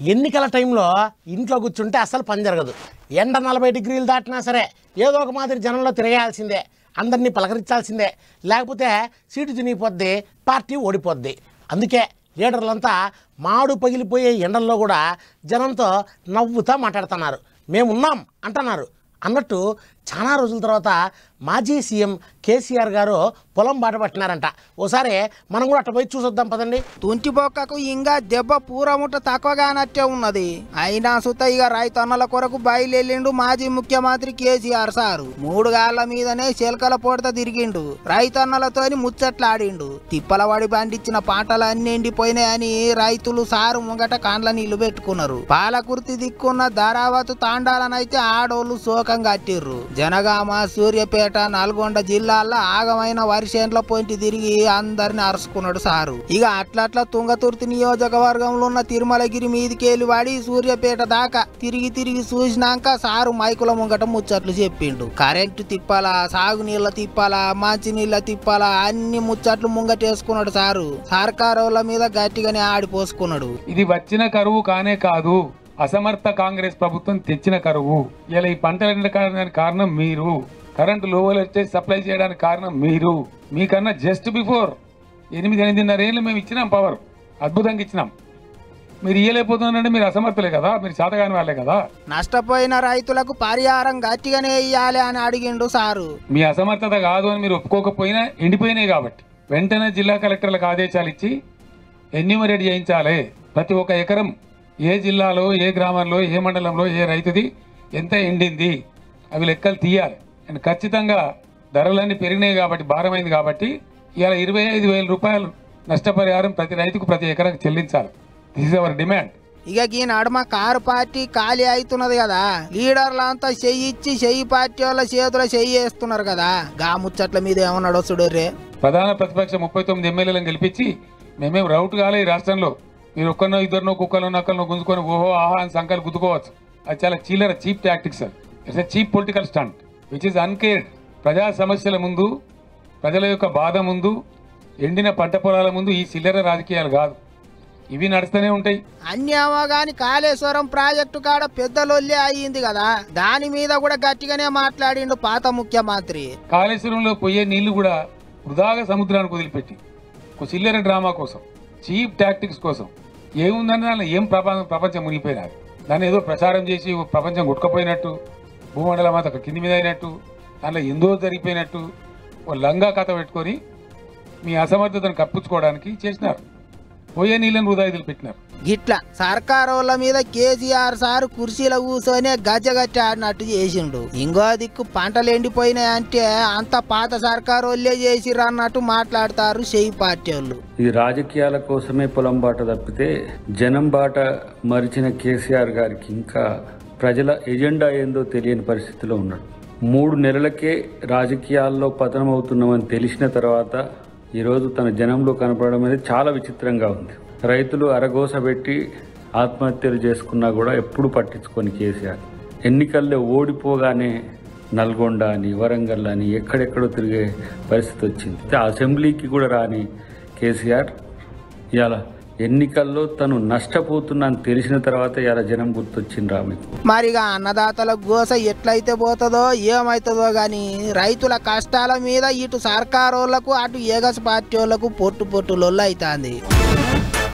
ఎన్నికల టైంలో ఇంట్లో కూర్చుంటే అసలు పని జరగదు. ఎండ 40 డిగ్రీలు దాటినా సరే ఏదో ఒక మాదిరి జనంలో తిరగాల్సిందే, అందరినీ పలకరించాల్సిందే, లేకపోతే సీటు తినిగిపోద్ది, పార్టీ ఓడిపోద్ది. అందుకే లీడర్లంతా మాడు పగిలిపోయే ఎండల్లో కూడా జనంతో నవ్వుతా మాట్లాడుతున్నారు. మేమున్నాం అంటున్నారు. అన్నట్టు చాలా రోజుల తర్వాత మాజీ సీఎం కేసీఆర్ గారు పొలం బాట పట్టినారంట. ఓసారి మనం కూడా అట్ట పోయి చూసొద్దాం పదండి. తుంటిబొక్కకు ఇంకా దెబ్బ పూరముట్ట తక్కువగానట్టే ఉన్నది. అయినా సుత ఇక రైతన్నల కొరకు బయలుదేరిండు మాజీ ముఖ్యమంత్రి కేసీఆర్ సారు. 3 గాళ్ల మీదనే చిలకల పొడత తిరిగిండు. రైతన్నలతోని ముచ్చట్లాడిండు. తిప్పలవాడి పండించిన పంటలన్నీ ఎండిపోయినాయని రైతులు సారు ముంగట కాండ్ల నీళ్లు పెట్టుకున్నారు. పాలకుర్తి దిక్కున్న ధారావతు తాండాలనైతే ఆడోళ్లు శోకం కట్టిర్రు. జనగామ, సూర్యాపేట, నల్గొండ జిల్లాల్లో ఆగమైన వరిసేండ్ల పొంటి తిరిగి అందరిని అరుచుకున్నాడు సారు. ఇక అట్లట్లా తుంగతుర్తి నియోజకవర్గంలో ఉన్న తిరుమలగిరి మీదికేలి వాడి సూర్యాపేట దాకా తిరిగి చూసినాక సారు మైకుల ముంగట ముచ్చట్లు చెప్పిండు. కరెంటు తిప్పాలా, సాగునీళ్ళ తిప్పాలా, మంచినీళ్ళ తిప్పాలా అన్ని ముచ్చట్లు ముంగటేసుకున్నాడు సారు. సర్కారోళ్ళ మీద గట్టిగానే ఆడిపోసుకున్నాడు. ఇది వచ్చిన కరువు కానే కాదు, అసమర్థ కాంగ్రెస్ ప్రభుత్వం తెచ్చిన కరువు. ఇలా ఈ పంటలు ఎండడానికి కారణం మీరు, కరెంటు లో వోల్టేజ్ సప్లై చేయడానికి కారణం మీరు. మీకన్నా జస్ట్ బిఫోర్ 8-8.5 ఏళ్ళు మేము ఇచ్చినాం పవర్, అద్భుతంగా ఇచ్చినాం. మీరు ఇయ్యలేకపోతున్నారంటే మీరు అసమర్థులే కదా, మీరు చేతగాని వాళ్ళే కదా. నష్టపోయిన రైతులకు పరిహారం గట్టిగానే ఇయ్యాలి అని అడిగిండు సారు. మీ అసమర్థత కాదు అని మీరు ఒప్పుకోకపోయినా ఎండిపోయినాయి కాబట్టి వెంటనే జిల్లా కలెక్టర్లకు ఆదేశాలు ఇచ్చి ఎన్యూమరేట్ చేయించాలి. ప్రతి ఒక్క ఎకరం ఏ జిల్లాలో, ఏ గ్రామంలో, ఏ మండలంలో ఏ రైతుది ఎంత ఎండింది అవి లెక్కలు తీయాలి. అండ్ ఖచ్చితంగా ధరలన్నీ పెరిగినాయి కాబట్టి, భారమైంది కాబట్టి ఇవాళ 25,000 రూపాయలు నష్టపరిహారం ప్రతి రైతుకు ప్రతి ఎకరాకు చెల్లించాలి. This is our demand. ఇక ఈ నడుమ కారు పార్టీ ఖాళీ అవుతున్నది కదా, లీడర్లంతా చెయ్యిచ్చి చెయ్యి పార్టీ వాళ్ళ చేతుల చెయ్యి వేస్తున్నారు కదా. గా ముచ్చట్ల మీద ఏమన్నాడో చూడర్రే. ప్రధాన ప్రతిపక్ష 39 ఎమ్మెల్యేలను గెలిపించి మేమేం రౌట్ కాలే ఈ రాష్ట్రంలో, మీరు ఒక్కరినో ఇద్దరినో కుక్కలో నక్కలను గుంజుకొని ఓహో ఆహా అని సంఖ్యలు గుద్దుకోవచ్చు. అది చాలా చీలర cheap tactics. It's a cheap political stunt which is uncared. ప్రజా సమస్యల ముందు, ప్రజల యొక్క బాధ ముందు, ఎండిన పంట పొలాల ముందు ఈ చిల్లర రాజకీయాలు కాదు, ఇవి నడుస్తూనే ఉంటాయి. అన్యామా గాని కాళేశ్వరం ప్రాజెక్టు కాడ పెద్ద లొల్లే అయ్యింది కదా, దాని మీద కూడా గట్టిగానే మాట్లాడిండు పాత ముఖ్యమంత్రి. కాళేశ్వరంలో పోయే నీళ్లు కూడా వృధాగా సముద్రానికి వదిలిపెట్టి ఒక చిల్లర డ్రామా కోసం, చీప్ టాక్టిక్స్ కోసం ఏముందని దానిలో ఏం ప్రపంచం మునిగిపోయినారు. దాన్ని ఏదో ప్రచారం చేసి ప్రపంచం గుట్టుకపోయినట్టు, భూమండలం అంతా కింది మీద అయినట్టు, దానిలో ఎందో జరిగిపోయినట్టు ఓ లంగా కథ పెట్టుకొని మీ అసమర్థతను కప్పించుకోవడానికి చేసినారు. పోయే నీళ్ళని వృధా వదిలిపెట్టినారు. గిట్లా సర్కారోళ్ళ మీద కేసీఆర్ సారు కుర్చీలో కూర్చొని గజ్జగట్టి ఆడినట్టు చేసిండు. ఇంకో దిక్కు పంటలు ఎండిపోయినాయంటే అంత పాత సర్కారోళ్ళే చేసిర్రు అన్నట్టు మాట్లాడతారు చెయ్యి పార్టీ వాళ్ళు. ఇది రాజకీయాల కోసమే పొలం బాట తప్పితే జనం బాట మరిచిన కేసీఆర్ గారికి ఇంకా ప్రజల ఎజెండా ఏందో తెలియని పరిస్థితిలో ఉన్నాడు. 3 నెలలకే రాజకీయాల్లో పతనం అవుతున్నామని తెలిసిన తర్వాత ఈరోజు తన జనంలో కనపడడం అనేది చాలా విచిత్రంగా ఉంది. రైతులు అరగోస పెట్టి ఆత్మహత్యలు చేసుకున్నా కూడా ఎప్పుడు పట్టించుకొని కేసీఆర్ ఎన్నికల్లో ఓడిపోగానే నల్గొండ అని, వరంగల్ అని ఎక్కడెక్కడో తిరిగే పరిస్థితి వచ్చింది. అసెంబ్లీకి కూడా రాని కేసీఆర్ ఇవాళ ఎన్నికల్లో తను నష్టపోతున్నా అని తెలిసిన తర్వాత ఇలా జనం గుర్తొచ్చిండ్రా మీకు. మరిగా అన్నదాతల గోస ఎట్లయితే పోతుందో ఏమైతుందో గాని రైతుల కష్టాల మీద ఇటు సర్కారోళ్లకు అటు ఏగస్ పార్టీ వాళ్లకు పొట్టు లొల్లు అవుతుంది.